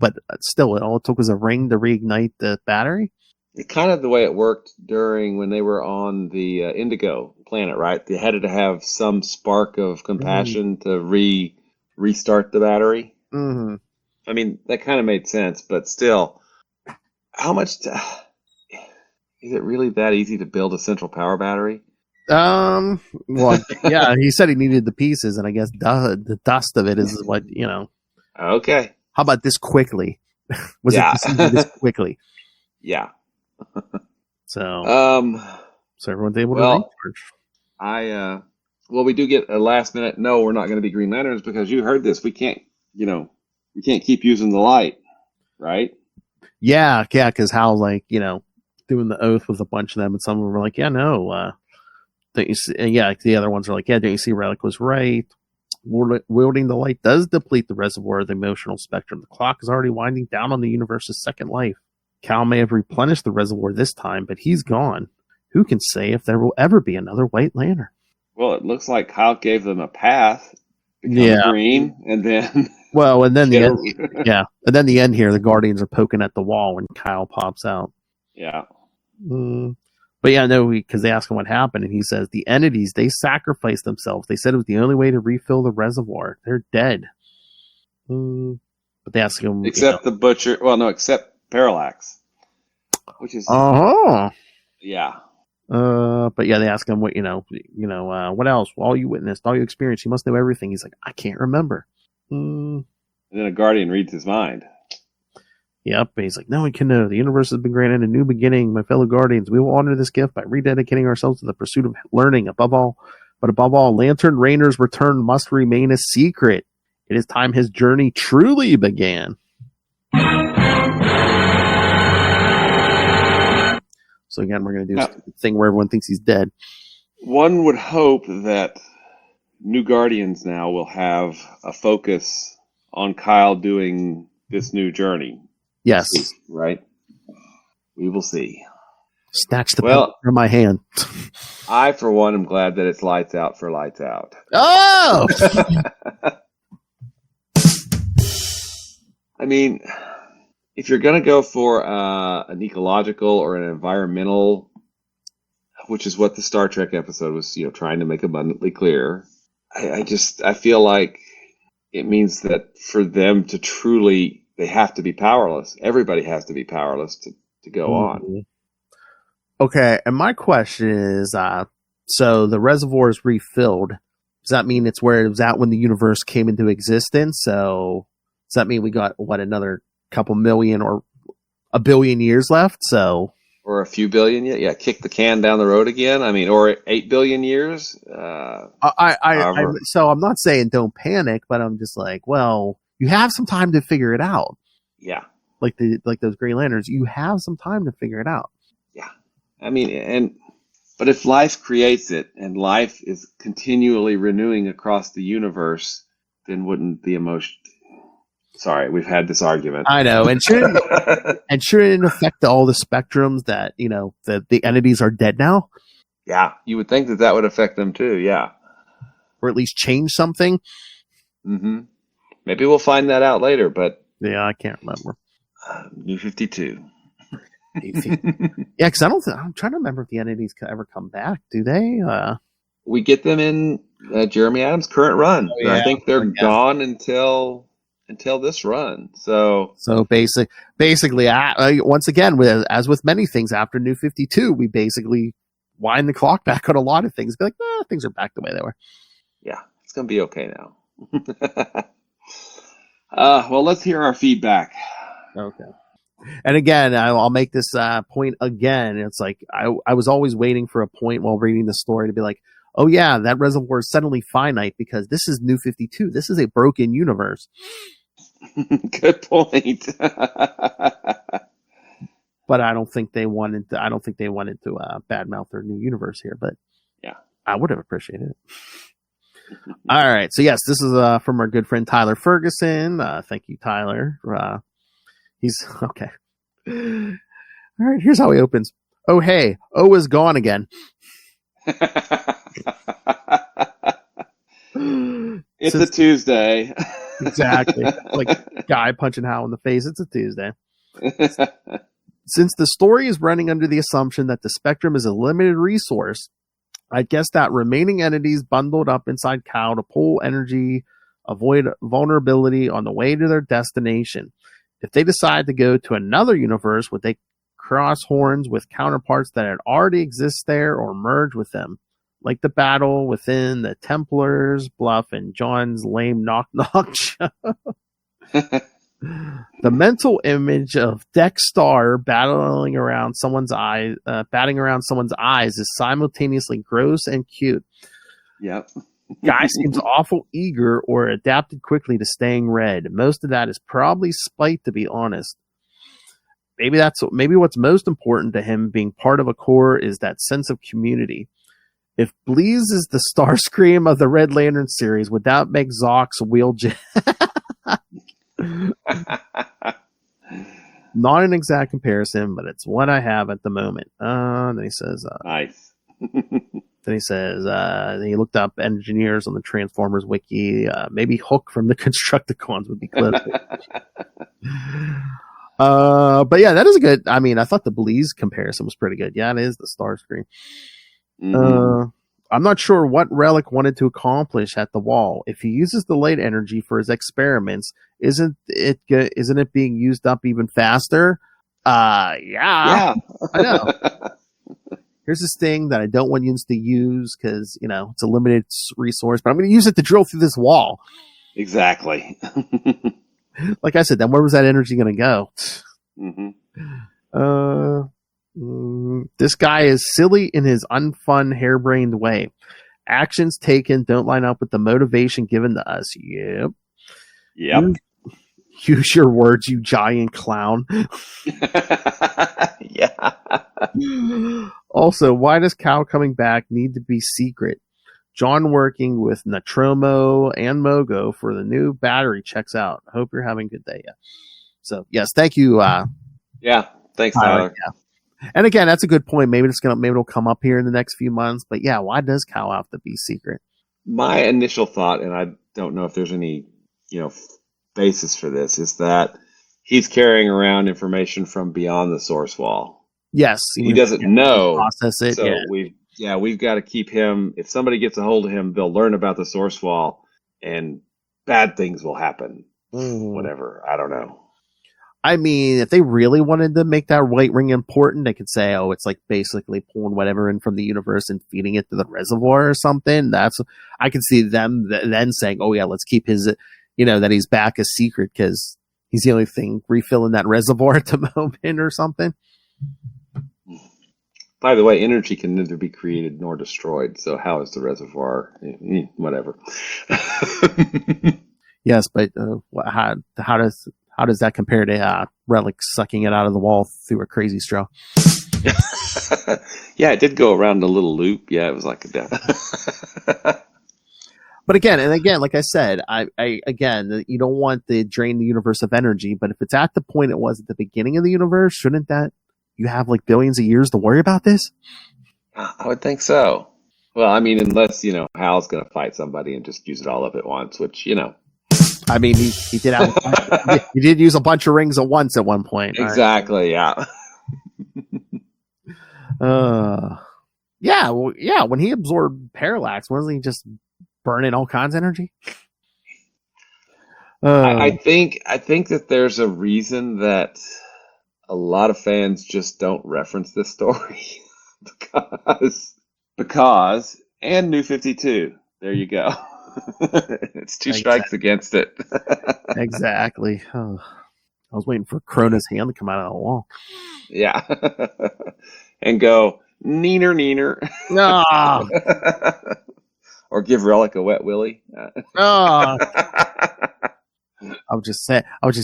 it took was a ring to reignite the battery. It's kind of the way it worked when they were on the Indigo planet, right? They had to have some spark of compassion to restart the battery. Mm-hmm. I mean, that kind of made sense, but still, how much is it really that easy to build a central power battery? Well, yeah, he said he needed the pieces, and I guess the dust of it is what, Okay. How about this quickly? It this quickly? Yeah. So everyone's able to recharge. We do get a last minute, no, we're not going to be Green Lanterns because you heard this. We can't keep using the light, right? Yeah, because Hal's doing the oath with a bunch of them, and some of them were like, yeah, no, don't you see? Yeah, the other ones are like, yeah, don't you see Relic was right? Wielding the light does deplete the reservoir of the emotional spectrum. The clock is already winding down on the universe's second life. Cal may have replenished the reservoir this time, but he's gone. Who can say if there will ever be another White Lantern? Well, it looks like Kyle gave them a path. Green, and then and then the end here, the Guardians are poking at the wall when Kyle pops out. Yeah. But yeah, no, because they ask him what happened, and he says the entities, they sacrificed themselves. They said it was the only way to refill the reservoir. They're dead. But they ask him, except the Butcher. Well, no, except Parallax, which is yeah. But yeah, they ask him what what else? All you witnessed, all you experienced, you must know everything. He's like, I can't remember. And then a Guardian reads his mind. Yep, and he's like, no one can know. The universe has been granted a new beginning. My fellow Guardians, we will honor this gift by rededicating ourselves to the pursuit of learning. Above all, Lantern Rayner's return must remain a secret. It is time his journey truly began. So again, we're going to do a thing where everyone thinks he's dead. One would hope that New Guardians now will have a focus on Kyle doing this new journey. Yes. Right? We will see. Snatch the pen from my hand. I, for one, am glad that it's lights out for lights out. Oh! I mean, if you're going to go for an ecological or an environmental, which is what the Star Trek episode was, trying to make abundantly clear, I feel like it means that for them to truly, they have to be powerless. Everybody has to be powerless to go on. Okay, and my question is, so the reservoir is refilled. Does that mean it's where it was at when the universe came into existence? So does that mean we got, another couple million or a billion years left? So, or a few billion, yeah, kick the can down the road again. I mean, or 8 billion years. So I'm not saying don't panic, but I'm just like, well, you have some time to figure it out. Yeah, like those Green Lanterns, you have some time to figure it out. Yeah, I mean, but if life creates it and life is continually renewing across the universe, then wouldn't the emotion? Sorry, we've had this argument. I know, and shouldn't it affect all the spectrums that that the entities are dead now? Yeah, you would think that would affect them too. Yeah, or at least change something. Mm-hmm. Maybe we'll find that out later, but yeah, I can't remember. New 52. Yeah, because I'm trying to remember if the entities could ever come back. Do they? we get them in Jeremy Adams' current run. Oh, yeah. I think they're Yeah. gone until this run. So basically, once again, as with many things after New 52, we basically wind the clock back on a lot of things. Be like, things are back the way they were. yeah, it's going to be okay now. Well, let's hear our feedback. Okay. And again, I'll make this point again. It's like I was always waiting for a point while reading the story to be like, oh yeah, that reservoir is suddenly finite because this is New 52. This is a broken universe. Good point. But I don't think they wanted to badmouth their new universe here. But yeah, I would have appreciated it. All right. So yes, this is from our good friend Tyler Ferguson. Thank you, Tyler. He's okay. All right. Here's how he opens. Oh, hey. O is gone again. It's a Tuesday. Exactly. Like guy punching Hal in the face. It's a Tuesday. Since the story is running under the assumption that the spectrum is a limited resource, I guess that remaining entities bundled up inside Cal to pull energy, avoid vulnerability on the way to their destination. If they decide to go to another universe, would they cross horns with counterparts that had already exist there or merge with them? Like the battle within the Templars, Bluff, and John's lame knock-knock show. The mental image of Dexter batting around someone's eyes is simultaneously gross and cute. Yep. Guy seems awful eager or adapted quickly to staying red. Most of that is probably spite, to be honest. Maybe what's most important to him being part of a core is that sense of community. If Bleeze is the Starscream of the Red Lantern series, would that make Zox Wheeljack? Not an exact comparison, but it's what I have at the moment. Then he says, nice. Then he says, he looked up engineers on the Transformers wiki. Maybe Hook from the Constructicons would be close. But yeah, that is a good. I mean, I thought the Bleeze comparison was pretty good. Yeah, it is the Starscream. Mm-hmm. I'm not sure what Relic wanted to accomplish at the wall. If he uses the light energy for his experiments, isn't it being used up even faster? Yeah. I know. Here's this thing that I don't want you to use because, it's a limited resource, but I'm going to use it to drill through this wall. Exactly. Like I said, then where was that energy going to go? Mm-hmm. This guy is silly in his unfun, harebrained way. Actions taken don't line up with the motivation given to us. Yep. Use your words, you giant clown. Yeah. Also, why does Cal coming back need to be secret? John working with Natromo and Mogo for the new battery checks out. Hope you're having a good day. Yeah. So yes, thank you. Yeah. Thanks, Tyler. Yeah. And again, that's a good point. Maybe it'll come up here in the next few months. But yeah, why does Cal have to be secret? My initial thought, and I don't know if there's any, basis for this, is that he's carrying around information from beyond the source wall. Yes, he doesn't know. Process it. So we've got to keep him. If somebody gets a hold of him, they'll learn about the source wall, and bad things will happen. Whatever. I don't know. I mean, if they really wanted to make that white ring important, they could say, "Oh, it's like basically pulling whatever in from the universe and feeding it to the reservoir or something." I could see them then saying, "Oh yeah, let's keep his, that he's back a secret because he's the only thing refilling that reservoir at the moment or something." By the way, energy can neither be created nor destroyed. So how is the reservoir? Whatever. Yes, but how does that compare to Relic sucking it out of the wall through a crazy straw? Yeah, it did go around a little loop. Yeah, it was like But again, like I said, again, you don't want to drain the universe of energy, but if it's at the point it was at the beginning of the universe, shouldn't that you have like billions of years to worry about this? I would think so. Well, I mean, unless, Hal's going to fight somebody and just use it all up at once, which, I mean, he did have he did use a bunch of rings at once at one point. Exactly, right? Yeah. Yeah, well, yeah. When he absorbed Parallax, wasn't he just burning all kinds of energy? I think that there's a reason that a lot of fans just don't reference this story because and New 52. There you go. It's two strikes against it. Exactly. Oh, I was waiting for Krona's hand to come out of the wall. Yeah. And go neener neener. No. Or give Relic a wet willy. Oh. I was just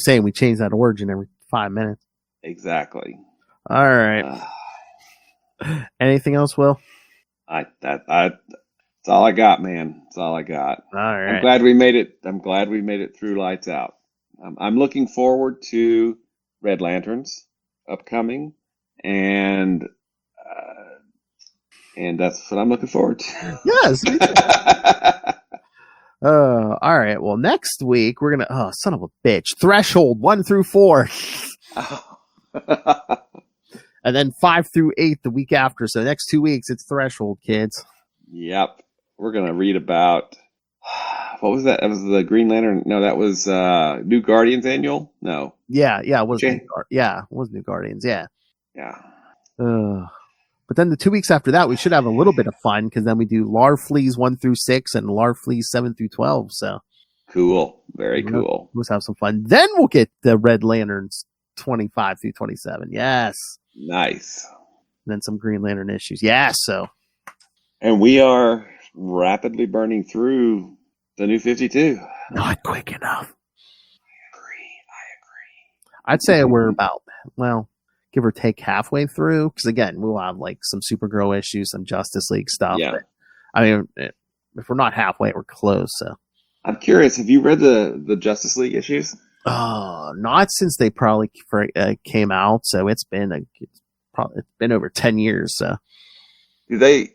saying we change that origin every 5 minutes. Exactly. All right. Anything else, Will? That's all I got, man. That's all I got. All right. I'm glad we made it through Lights Out. I'm looking forward to Red Lanterns upcoming, and that's what I'm looking forward to. Yes. All right. Well, next week we're gonna. Son of a bitch! Threshold 1 through 4, and then 5 through 8 the week after. So next 2 weeks it's Threshold, kids. Yep. We're gonna read about. What was that? That was the Green Lantern. No, that was New Guardians Annual. No. Yeah. It was. It was New Guardians. Yeah. Yeah. But then the 2 weeks after that, we should have a little bit of fun because then we do Larfleeze 1 through 6 and Larfleeze 7 through 12. So cool. Very cool. Let's have some fun. Then we'll get the Red Lanterns 25 through 27. Yes. Nice. And then some Green Lantern issues. Yeah. So. And we are rapidly burning through the New 52. Not quick enough. I agree. I'd say we're about, give or take halfway through. Because again, we'll have like some Supergirl issues, some Justice League stuff. Yeah. But, I mean, if we're not halfway, we're close. So. I'm curious. Have you read the Justice League issues? Not since they probably came out. So it's been over 10 years. So. Do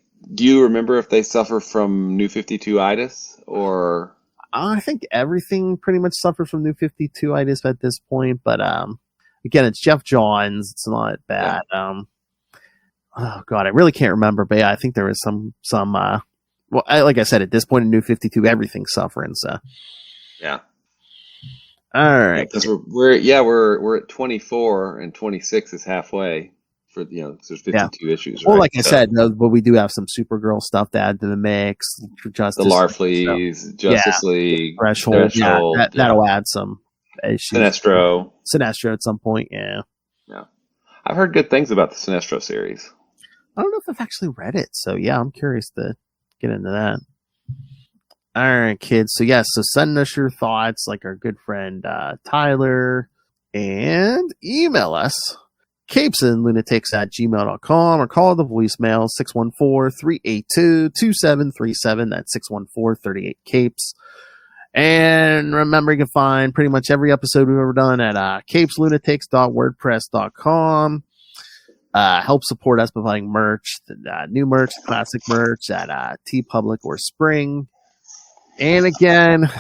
you remember if they suffer from New 52-itis or? I think everything pretty much suffers from New 52-itis at this point, but again, it's Jeff Johns. It's not bad. Yeah. Oh God, I really can't remember, but yeah, I think there was some. Like I said, at this point in New 52, everything's suffering. So. Yeah. All right. Because we're at 24 and 26 is halfway. For there's 52 issues. Well, right? like I said, but we do have some Supergirl stuff to add to the mix. For Justice, the Larfleeze, Justice League, Threshold. That'll add some issues. Sinestro at some point. Yeah. I've heard good things about the Sinestro series. I don't know if I've actually read it, so yeah, I'm curious to get into that. All right, kids. So send us your thoughts, like our good friend Tyler, and email us. CapesandLunatics@gmail.com or call the voicemail 614-382-2737. That's 614-38-CAPES. And remember, you can find pretty much every episode we've ever done at CapesLunatics.wordpress.com. Help support us by buying merch, new merch, classic merch at TeePublic or Spring. And again,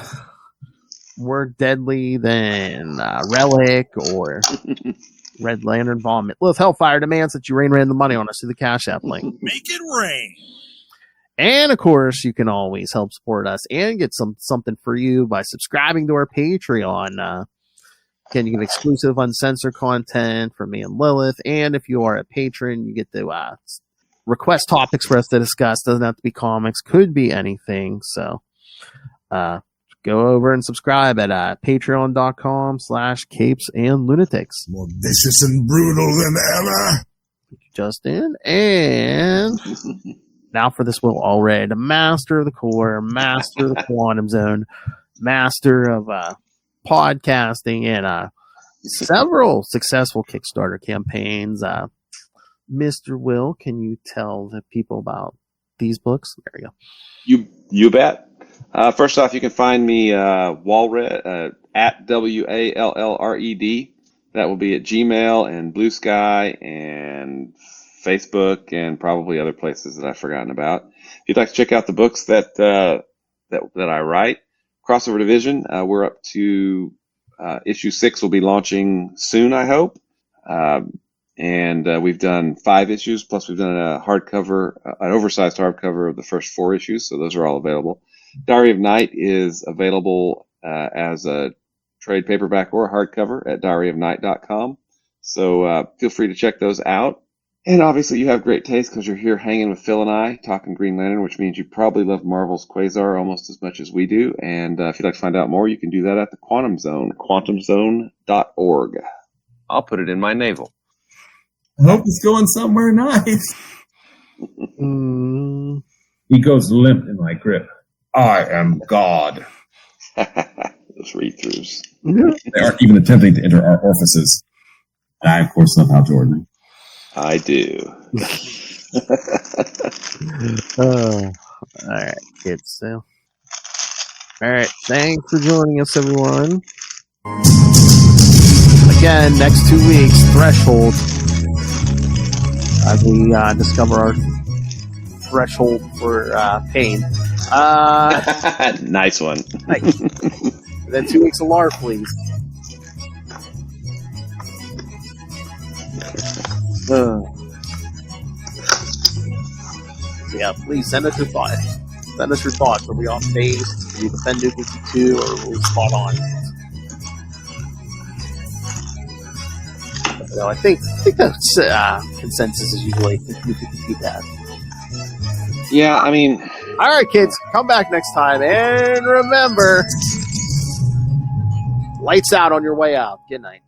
more deadly than Relic or Red Lantern Vomit. Lilith Hellfire demands that you rain random money on us through the Cash App link. Make it rain. And of course, you can always help support us and get something for you by subscribing to our Patreon. Again, you get exclusive uncensored content from me and Lilith. And if you are a patron, you get to request topics for us to discuss. Doesn't have to be comics, could be anything. So, go over and subscribe at patreon.com/CapesandLunatics. More vicious and brutal than ever. Justin. And now for this Will Allred, the master of the core, master of the quantum zone, master of podcasting, and several successful Kickstarter campaigns. Mr. Will, can you tell the people about these books? There you go. You bet. First off, you can find me Wallred at WALLRED. That will be at Gmail and Blue Sky and Facebook and probably other places that I've forgotten about. If you'd like to check out the books that I write, Crossover Division, we're up to issue 6 will be launching soon, I hope. And we've done 5 issues, plus we've done a hardcover, an oversized hardcover of the first 4 issues, so those are all available. Diary of Night is available as a trade paperback or a hardcover at diaryofnight.com. So feel free to check those out. And obviously you have great taste because you're here hanging with Phil and I talking Green Lantern, which means you probably love Marvel's Quasar almost as much as we do. And if you'd like to find out more, you can do that at the Quantum Zone, quantumzone.org. I'll put it in my navel. I hope it's going somewhere nice. He goes limp in my grip. I am God. Those read-throughs. They aren't even attempting to enter our orifices. And I, of course, love Hal Jordan. I do. All right, kids. So, all right. Thanks for joining us, everyone. Again, next 2 weeks, Threshold. As we discover our threshold for pain. Nice one. Nice. Then 2 weeks of LAR, please. Yeah, please send us your thoughts. Send us your thoughts. Are we off base? Are we offended with you too, or are we spot on? No, I think that's consensus is usually 50-50 that. Yeah, I mean... All right, kids, come back next time. And remember, lights out on your way out. Good night.